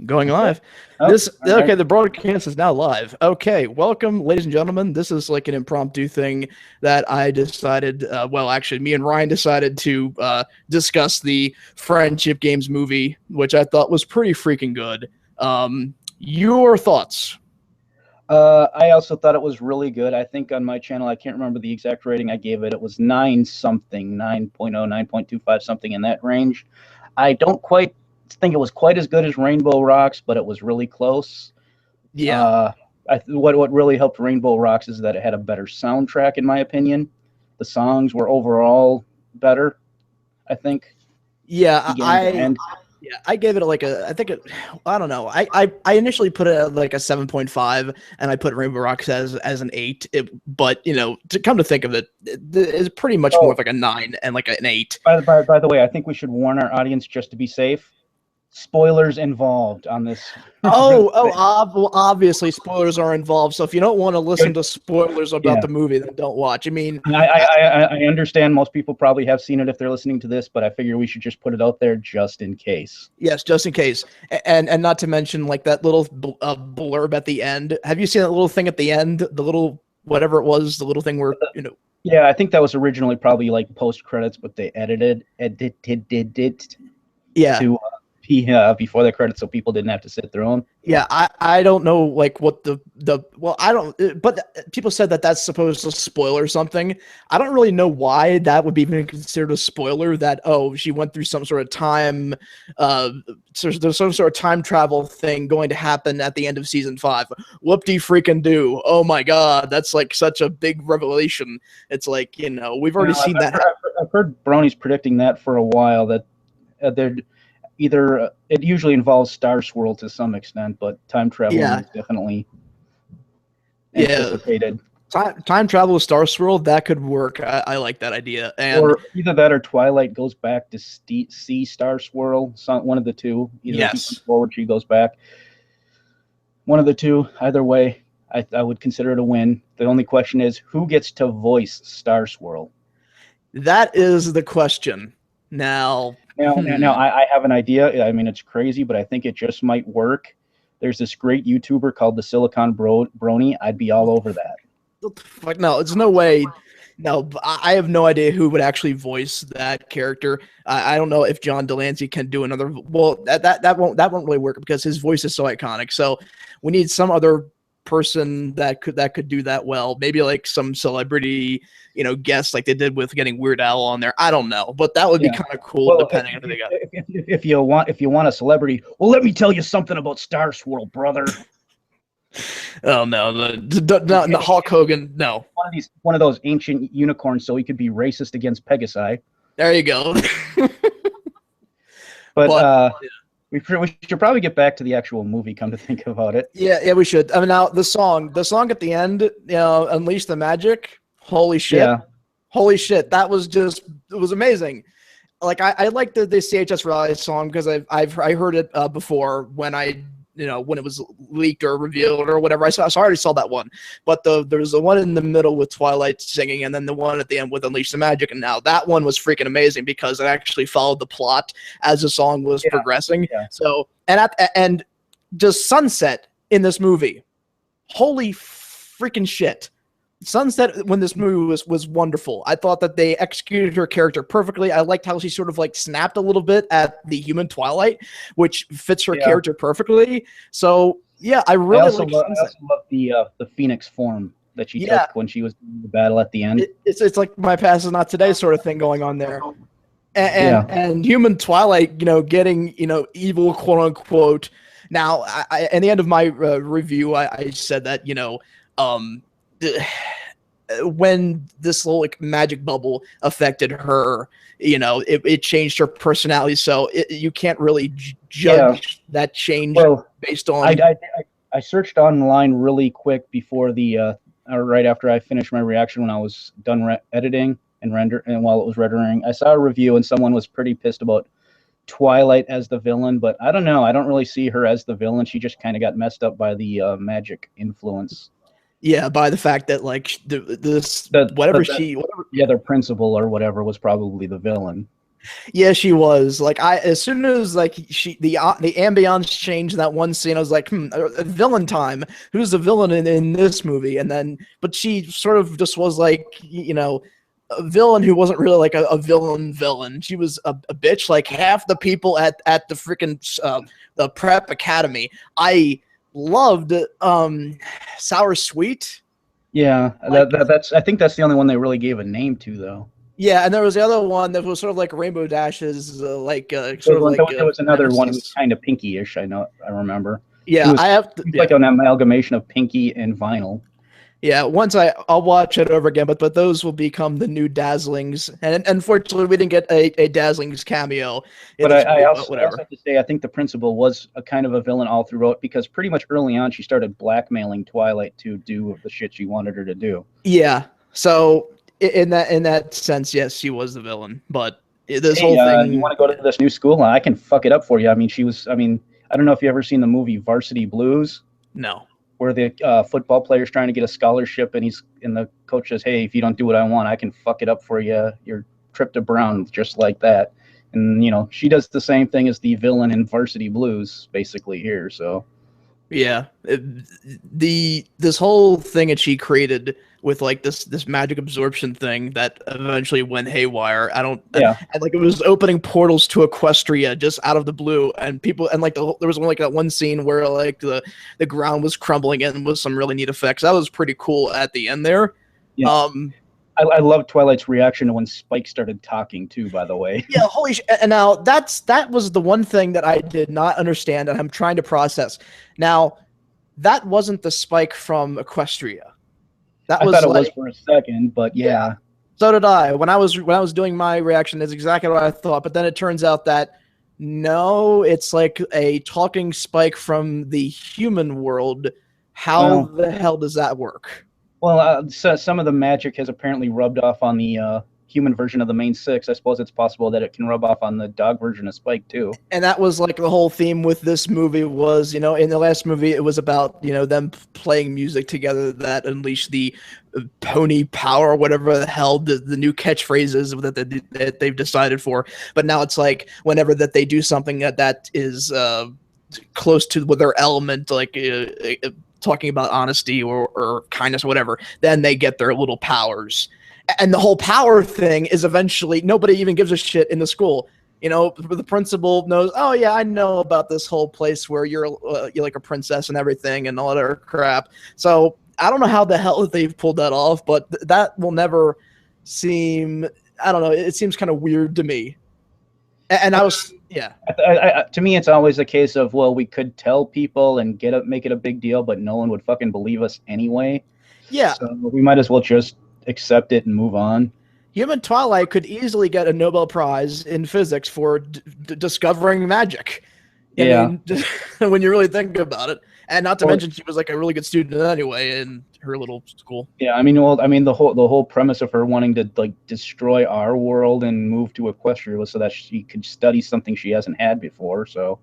Going live. Oh, This all right. okay, the broadcast is now live. Okay, welcome, ladies and gentlemen. This is like an impromptu thing that I decided, well, actually, me and Ryan decided to discuss the Friendship Games movie, which I thought was pretty freaking good. Your thoughts? I also thought it was really good. I think on my channel, I can't remember the exact rating I gave it. It was 9 something, 9.0, 9.25 something in that range. I don't quite think it was quite as good as Rainbow Rocks, but it was really close. Yeah. Uh, what really helped Rainbow Rocks is that it had a better soundtrack, in my opinion. The songs were overall better, I think, Yeah, beginning to end. I gave it like a, I think it, I don't know. I initially put it at like a 7.5 and I put Rainbow Rocks as an 8. But, to come to think of it, it's pretty much more Oh, of like a 9 and like an 8. by the way, I think we should warn our audience just to be safe. Spoilers involved on this. Well, obviously spoilers are involved. So if you don't want to listen to spoilers about Yeah, the movie, then don't watch. I mean, I understand most people probably have seen it if they're listening to this, but I figure we should just put it out there just in case. yes, just in case. And not to mention like that little blurb at the end. Have you seen that little thing at the end? The little, whatever it was, the little thing where, Yeah, I think that was originally probably like post credits, but they edited it yeah. to before the credits, so people didn't have to sit through them. Yeah, I don't know like what the well, I don't, but people said that that's supposed to spoil or something. I don't really know why that would be even considered a spoiler, that she went through some sort of time, so there's some sort of time travel thing going to happen at the end of season 5. Whoop-de freaking do. Oh my god, that's like such a big revelation. It's like, we've already seen that. I've heard Brony's predicting that for a while, that they're either it usually involves Star Swirl to some extent, but time travel is definitely anticipated. Time travel with Star Swirl, that could work. I like that idea. Or either that, or Twilight goes back to see Star Swirl. One of the two. Either he comes forward, she goes back. One of the two. Either way, I would consider it a win. The only question is, who gets to voice Star Swirl? That is the question. Now, I have an idea. I mean, it's crazy, but I think it just might work. There's this great YouTuber called the Silicon Brony. I'd be all over that. Like, no, it's no way. No, I have no idea who would actually voice that character. I don't know if John Delancey can do another. Well, that won't really work because his voice is so iconic. So we need some other person that could do that well. Maybe like some celebrity, guest, like they did with getting Weird Al on there. I don't know, but that would be kind of cool. Well, depending on who they got. If you want a celebrity, well, let me tell you something about Star Swirl, brother. Oh no, the Hulk Hogan. No, one of those ancient unicorns, so he could be racist against Pegasi. There you go. but we should probably get back to the actual movie. Come to think about it. Yeah, we should. I mean, now the song at the end, Unleash the Magic. Holy shit! Yeah. Holy shit! That was it was amazing. Like I like the CHS Rally song because I heard it before when when it was leaked or revealed or whatever. I already saw that one, but there's the one in the middle with Twilight singing, and then the one at the end with Unleash the Magic. And now that one was freaking amazing because it actually followed the plot as the song was progressing. Yeah. So and just Sunset in this movie, holy freaking shit. Sunset when this movie was wonderful. I thought that they executed her character perfectly. I liked how she sort of like snapped a little bit at the human Twilight, which fits her character perfectly. So yeah, I also love the Phoenix form that she took when she was in the battle at the end. It's like my past is not today sort of thing going on there. And human Twilight, getting evil, quote unquote. Now, at the end of my review, I said that when this little like magic bubble affected her, it changed her personality. So you can't really judge that change based on. I searched online really quick before the right after I finished my reaction, when I was done editing and and while it was rendering, I saw a review and someone was pretty pissed about Twilight as the villain, but I don't know. I don't really see her as the villain. She just kind of got messed up by the magic influence. Yeah, by the fact that like their principal or whatever was probably the villain. Yeah, she was. Like as soon as like the ambiance changed in that one scene, I was like, a villain time. Who's the villain in this movie? And then, but she sort of just was like, a villain who wasn't really like a villain. She was a bitch. Like half the people at the freaking the prep academy. I loved Sour Sweet. Yeah, Like, that's. I think that's the only one they really gave a name to, though. yeah, and there was the other one that was sort of like Rainbow Dash's, There was another one who was nemesis. kind of pinky-ish. I remember. He Yeah, was I have to, yeah. like an amalgamation of Pinky and Vinyl. Yeah, once I'll watch it over again, but those will become the new Dazzlings. And unfortunately, we didn't get a Dazzlings cameo in But this movie, but I also whatever. have to say, I think the principal was a kind of a villain all throughout because pretty much early on she started blackmailing Twilight to do the shit she wanted her to do. Yeah. So in that sense, yes, she was the villain. But this Hey, whole you thing, want to go to this new school? I can fuck it up for you. I mean, she was. I mean, I don't know if you ever seen the movie Varsity Blues, no. where the football player's trying to get a scholarship, and the coach says, "Hey, if you don't do what I want, I can fuck it up for you. Your trip to Brown, just like that." And she does the same thing as the villain in Varsity Blues, basically here. So Yeah, this whole thing that she created with like this magic absorption thing that eventually went haywire. I don't, yeah, and like it was opening portals to Equestria just out of the blue, and people and like there was like that one scene where like the ground was crumbling and with some really neat effects. That was pretty cool at the end there. yeah. Um, I love Twilight's reaction to when Spike started talking too. By the way, yeah, holy sh! And now that was the one thing that I did not understand, and I'm trying to process. Now, that wasn't the Spike from Equestria. That I was thought it was like, for a second, but yeah. so did I. When I was doing my reaction, that's exactly what I thought. But then it turns out that no, it's like a talking Spike from the human world. How Well, the hell does that work? so some of the magic has apparently rubbed off on the human version of the main six. I suppose it's possible that it can rub off on the dog version of Spike too. And that was like the whole theme with this movie was, in the last movie, it was about, them playing music together that unleashed the pony power, whatever the hell the new catchphrases that they've decided for. But now it's like whenever that they do something that is close to their element, like talking about honesty or kindness or whatever, then they get their little powers. And the whole power thing is eventually nobody even gives a shit in the school. The principal knows, oh yeah, I know about this whole place where you're like a princess and everything and all that other crap. So I don't know how the hell they've pulled that off, but that will never seem, I don't know, it seems kind of weird to me. And I was, yeah. To me, it's always a case of, well, we could tell people and make it a big deal, but no one would fucking believe us anyway. Yeah. So we might as well just accept it and move on. Human Twilight could easily get a Nobel Prize in physics for discovering magic. Yeah. I mean, when you really think about it. And not to Well, mention she was like a really good student anyway in her little school. yeah, I mean, the whole premise of her wanting to like destroy our world and move to Equestria was so that she could study something she hasn't had before. So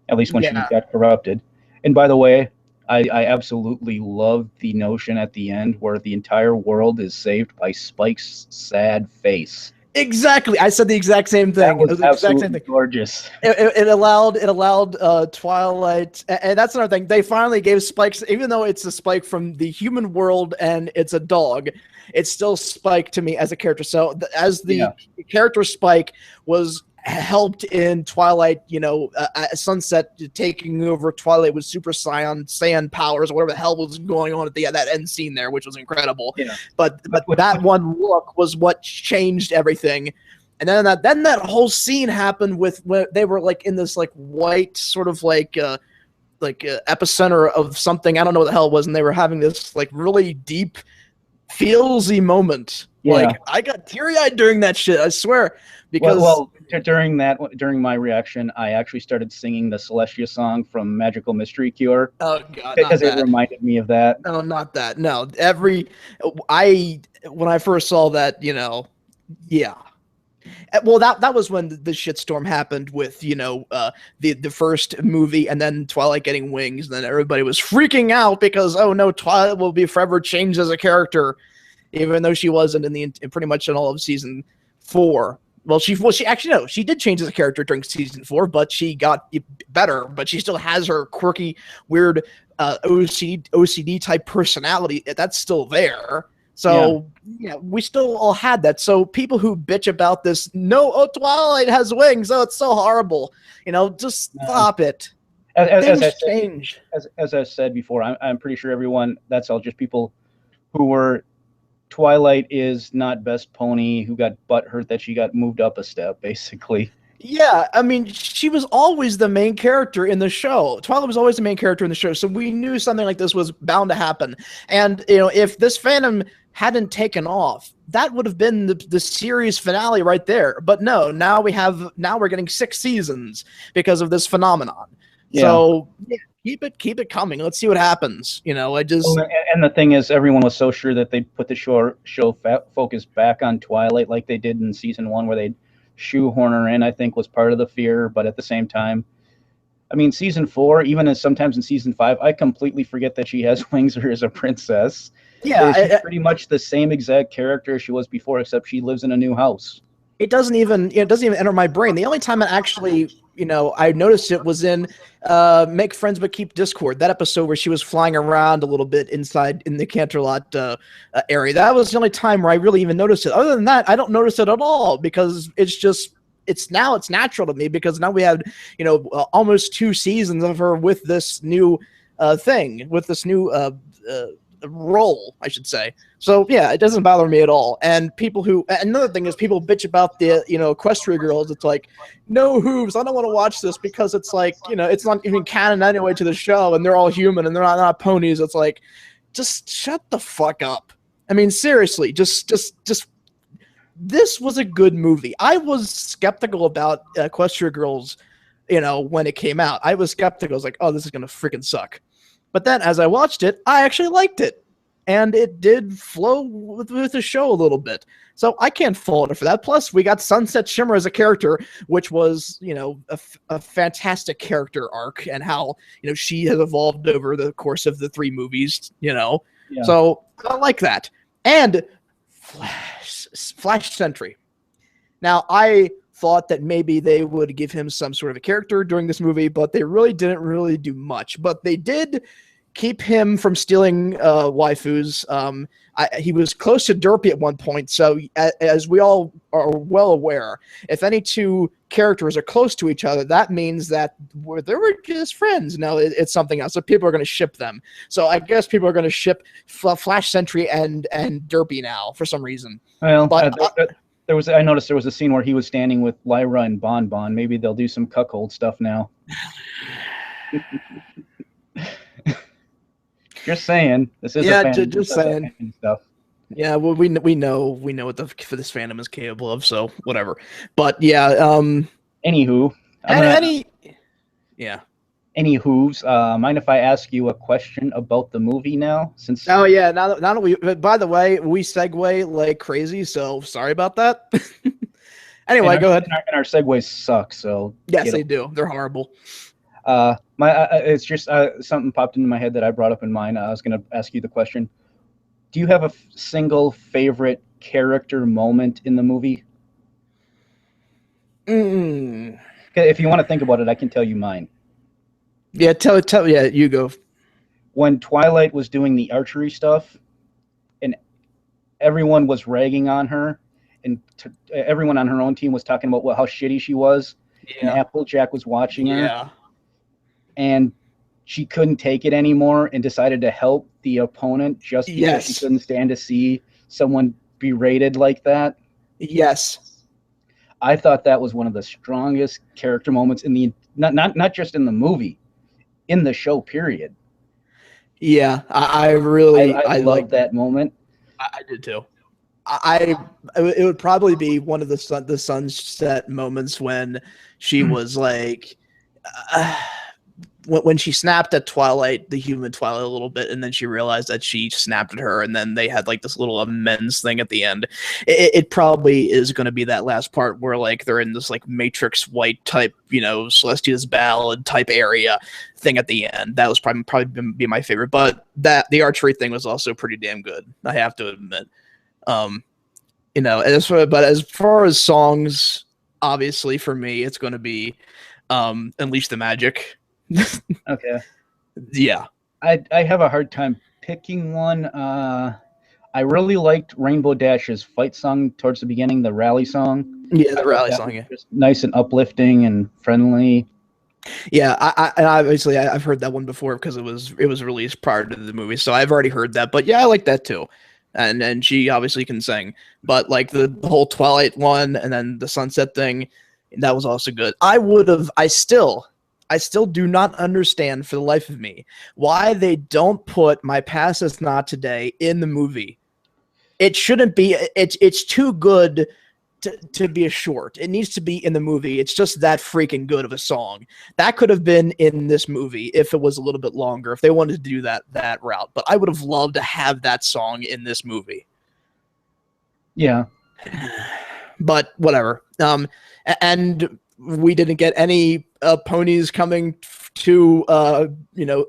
at least when she Yeah. got corrupted. And by the way, I absolutely love the notion at the end where the entire world is saved by Spike's sad face. Exactly. I said the exact same thing. That It was was the exact same absolutely thing. gorgeous. It allowed Twilight, and that's another thing. They finally gave Spike, even though it's a Spike from the human world and it's a dog, it's still Spike to me as a character. So as the character Spike was helped in Twilight, Sunset taking over Twilight with Super Saiyan powers, or whatever the hell was going on at that end scene there, which was incredible. Yeah. But that one look was what changed everything. And then that whole scene happened with when they were like in this like white sort of like epicenter of something. I don't know what the hell it was, and they were having this like really deep, feelsy moment. Yeah. Like I got teary-eyed during that shit, I swear. Because during my reaction, I actually started singing the Celestia song from Magical Mystery Cure. Oh god, because it reminded me of that. No, not that. No, when I first saw that, yeah. Well, that was when the shitstorm happened with the first movie and then Twilight getting wings, and then everybody was freaking out because oh no, Twilight will be forever changed as a character, even though she wasn't in pretty much in all of season 4. Well, she actually no, she did change as a character during season 4, but she got better. But she still has her quirky, weird OCD type personality. That's still there. So yeah, we still all had that. So people who bitch about this, no, oh, Twilight has wings, oh, it's so horrible. Just stop it. Things change. As I said before, I'm pretty sure everyone, that's all just people who were, Twilight is not best pony, who got butthurt that she got moved up a step, basically. Yeah, I mean, she was always the main character in the show. Twilight was always the main character in the show, so we knew something like this was bound to happen. And, if this fandom hadn't taken off, that would have been the series finale right there. But no, now we're getting 6 seasons because of this phenomenon. Yeah. So yeah, keep it coming. Let's see what happens. And the thing is, everyone was so sure that they'd put the show focus back on Twilight like they did in season 1, where they'd shoehorn her in, I think, was part of the fear. But at the same time, I mean, season 4, even as sometimes in season 5, I completely forget that she has wings or is a princess. Yeah, she's pretty much the same exact character she was before, except she lives in a new house. It doesn't even enter my brain. The only time it actually, I noticed it was in Make Friends But Keep Discord, that episode where she was flying around a little bit inside in the Canterlot area. That was the only time where I really even noticed it. Other than that, I don't notice it at all, because it's natural to me, because now we have, almost 2 seasons of her with this new thing, with this new role, I should say. So yeah, it doesn't bother me at all. And another thing is, people bitch about the Equestria girls. It's like, no hooves, I don't want to watch this, because it's like, it's not even canon anyway to the show, and they're all human and they're not ponies. It's like, just shut the fuck up. I mean, seriously, just this was a good movie. I was skeptical about Equestria Girls, when it came out. I was skeptical. I was like, oh, this is gonna freaking suck. But then as I watched it, I actually liked it. And it did flow with the show a little bit. So I can't fault it for that. Plus, we got Sunset Shimmer as a character, which was, a fantastic character arc, and how, she has evolved over the course of the 3 movies, Yeah. So I like that. And Flash Sentry. Now, I thought that maybe they would give him some sort of a character during this movie, but they really didn't really do much. But they did keep him from stealing waifus. He was close to Derpy at one point, so as we all are well aware, if any 2 characters are close to each other, that means that they were just friends. No, it's something else. So people are going to ship them. So I guess people are going to ship Flash Sentry and Derpy now for some reason. Well, but I noticed there was a scene where he was standing with Lyra and Bon Bon. Maybe they'll do some cuckold stuff now. Just saying. This is just saying stuff. Yeah, well, we know what for this fandom is capable of, so whatever. But yeah, anywho, mind if I ask you a question about the movie now? Oh yeah, now that we, by the way, we segue like crazy, so sorry about that. Anyway, go ahead. And our segues suck, so yes, they do. They're horrible. It's just something popped into my head that I brought up in mine. I was going to ask you the question. Do you have a single favorite character moment in the movie? If you want to think about it, I can tell you mine. Yeah, yeah, you go. When Twilight was doing the archery stuff, and everyone was ragging on her, and everyone on her own team was talking about how shitty she was, and Applejack was watching her. Yeah. And she couldn't take it anymore and decided to help the opponent just because she couldn't stand to see someone berated like that. Yes. I thought that was one of the strongest character moments in the not just in the movie, in the show, period. Yeah, I really loved that moment. I did too. It would probably be one of the sunset moments when she was like when she snapped at Twilight, the human Twilight, a little bit, and then she realized that she snapped at her, and then they had like this little amends thing at the end. It probably is going to be that last part where like they're in this like Matrix White type, Celestia's Ballad type area thing at the end. That was probably be my favorite, but the archery thing was also pretty damn good, I have to admit. you know, but as far as songs, obviously for me, it's going to be Unleash the Magic. Okay. Yeah. I have a hard time picking one. I really liked Rainbow Dash's fight song towards the beginning, the rally song. Yeah, I the thought rally that song, was yeah. just nice and uplifting and friendly. Yeah, and obviously I've heard that one before because it was released prior to the movie, so I've already heard that. But yeah, I like that too. And she obviously can sing, but like the whole Twilight one and then the Sunset thing, that was also good. I still do not understand for the life of me why they don't put My Past Is Not Today in the movie. It shouldn't be. It's too good to be a short. It needs to be in the movie. It's just that freaking good of a song. That could have been in this movie if it was a little bit longer, if they wanted to do that route. But I would have loved to have that song in this movie. Yeah. But whatever. And we didn't get any ponies coming to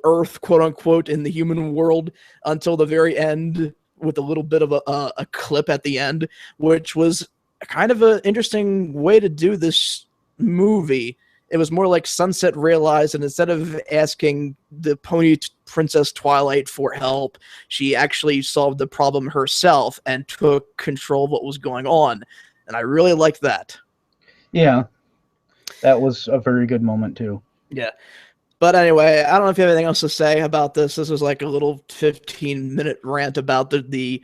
Earth, quote unquote, in the human world until the very end, with a little bit of a clip at the end, which was kind of an interesting way to do this movie. It was more like Sunset realized, and instead of asking the pony princess Twilight for help, she actually solved the problem herself and took control of what was going on. And I really liked that. Yeah. That was a very good moment too. Yeah. But anyway, I don't know if you have anything else to say about this. This was like a little 15-minute rant about the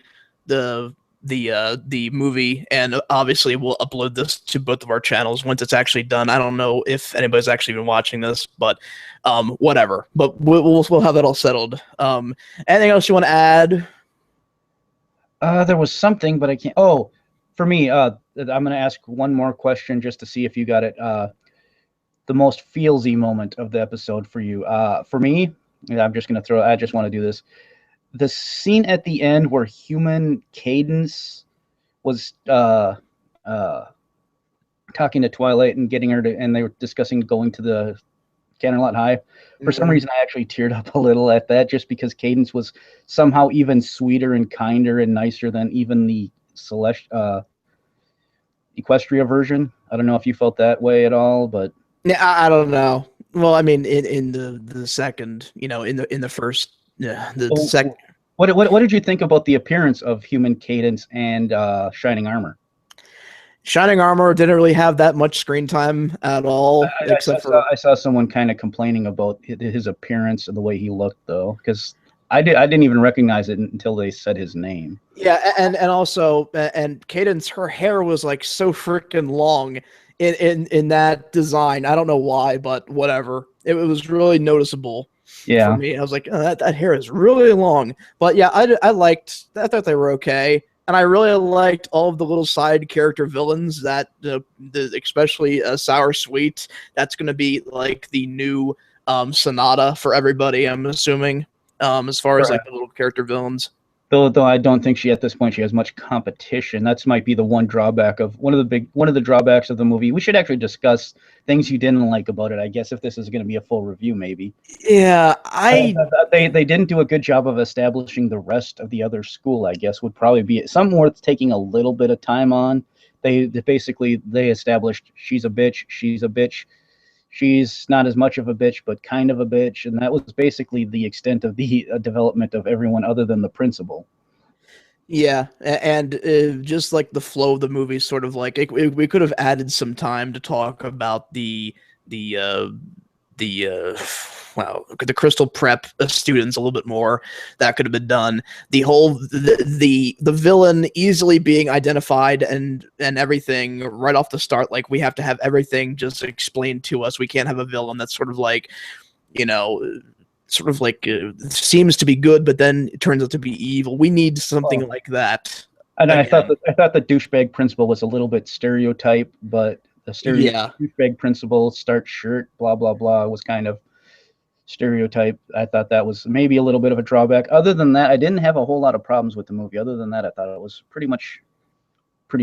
movie, and obviously we'll upload this to both of our channels once it's actually done. I don't know if anybody's actually been watching this, but whatever. But we'll have that all settled. Anything else you want to add? There was something, but I can't. Oh, for me, I'm going to ask one more question just to see if you got it. The most feelsy moment of the episode for you. For me, I'm just going to I just want to do this. The scene at the end where human Cadence was talking to Twilight and getting her to, and they were discussing going to the Canterlot High. For some reason, I actually teared up a little at that, just because Cadence was somehow even sweeter and kinder and nicer than even the Equestria version. I don't know if you felt that way at all, but Yeah, I don't know. Well, I mean, in the second, in the first, yeah, the second. What did you think about the appearance of human Cadence and Shining Armor? Shining Armor didn't really have that much screen time at all, I saw someone kind of complaining about his appearance and the way he looked, though, because I didn't even recognize it until they said his name. Yeah, and also Cadence, her hair was like so freaking long in that design. I don't know why, but whatever. It was really noticeable for me. I was like, oh, that hair is really long. But yeah, I thought they were okay. And I really liked all of the little side character villains that, especially Sour Sweet. That's going to be like the new Sonata for everybody, I'm assuming, as far as like the little character villains. Though I don't think at this point she has much competition. That might be the one drawback of one of the drawbacks of the movie. We should actually discuss things you didn't like about it, I guess, if this is going to be a full review, maybe. Yeah, they didn't do a good job of establishing the rest of the other school, I guess, would probably be something worth taking a little bit of time on. They basically established she's a bitch, she's not as much of a bitch, but kind of a bitch. And that was basically the extent of the development of everyone other than the principal. Yeah, and just like the flow of the movie, sort of like we could have added some time to talk about the Crystal Prep students a little bit more. That could have been done. The whole the villain easily being identified and everything right off the start. Like, we have to have everything just explained to us. We can't have a villain that's sort of like, seems to be good, but then it turns out to be evil. We need something like that. And I thought the douchebag principal was a little bit stereotype, but the douchebag principal, starch shirt, blah blah blah, was kind of stereotype. I thought that was maybe a little bit of a drawback. Other than that, I didn't have a whole lot of problems with the movie. Other than that, I thought it was pretty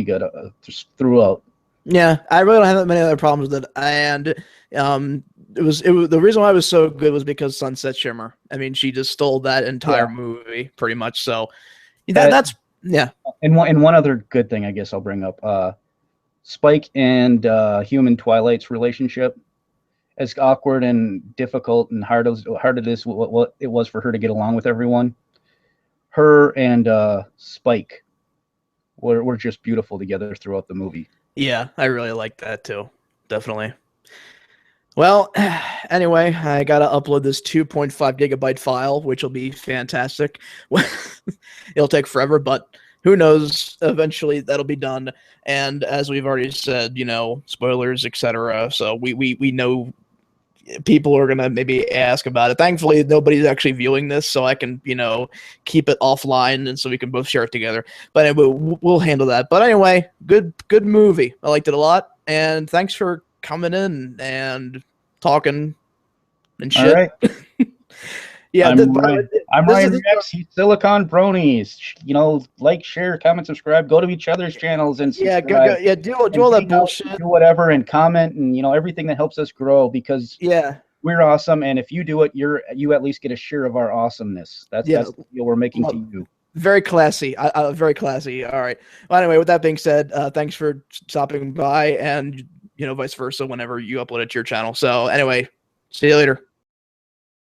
good just throughout. Yeah, I really don't have that many other problems with it. And it was the reason why it was so good was because Sunset Shimmer. I mean, she just stole that entire movie pretty much. So that's Yeah. And one other good thing I guess I'll bring up, Spike and human Twilight's relationship, as awkward and difficult and hard it is what it was for her to get along with everyone. Her and Spike were just beautiful together throughout the movie. Yeah, I really like that too. Definitely. Well, anyway, I gotta upload this 2.5 gigabyte file, which will be fantastic. It'll take forever, but who knows? Eventually, that'll be done. And as we've already said, you know, spoilers, etc. So we know people are gonna maybe ask about it. Thankfully, nobody's actually viewing this, so I can, you know, keep it offline, and so we can both share it together. But anyway, we'll handle that. But anyway, good movie. I liked it a lot, and thanks for coming in and talking and All shit. right. Yeah, I'm Ryan Rex. He's Silicon Bronies. You know, like, share, comment, subscribe. Go to each other's channels and yeah, subscribe. yeah, do all that bullshit. Do whatever and comment, and you know, everything that helps us grow, because Yeah, we're awesome. And if you do it, you at least get a share of our awesomeness. That's the deal we're making to you. Very classy. Very classy. All right. Well, anyway, with that being said, thanks for stopping by, and you know, vice versa whenever you upload it to your channel. So anyway, see you later.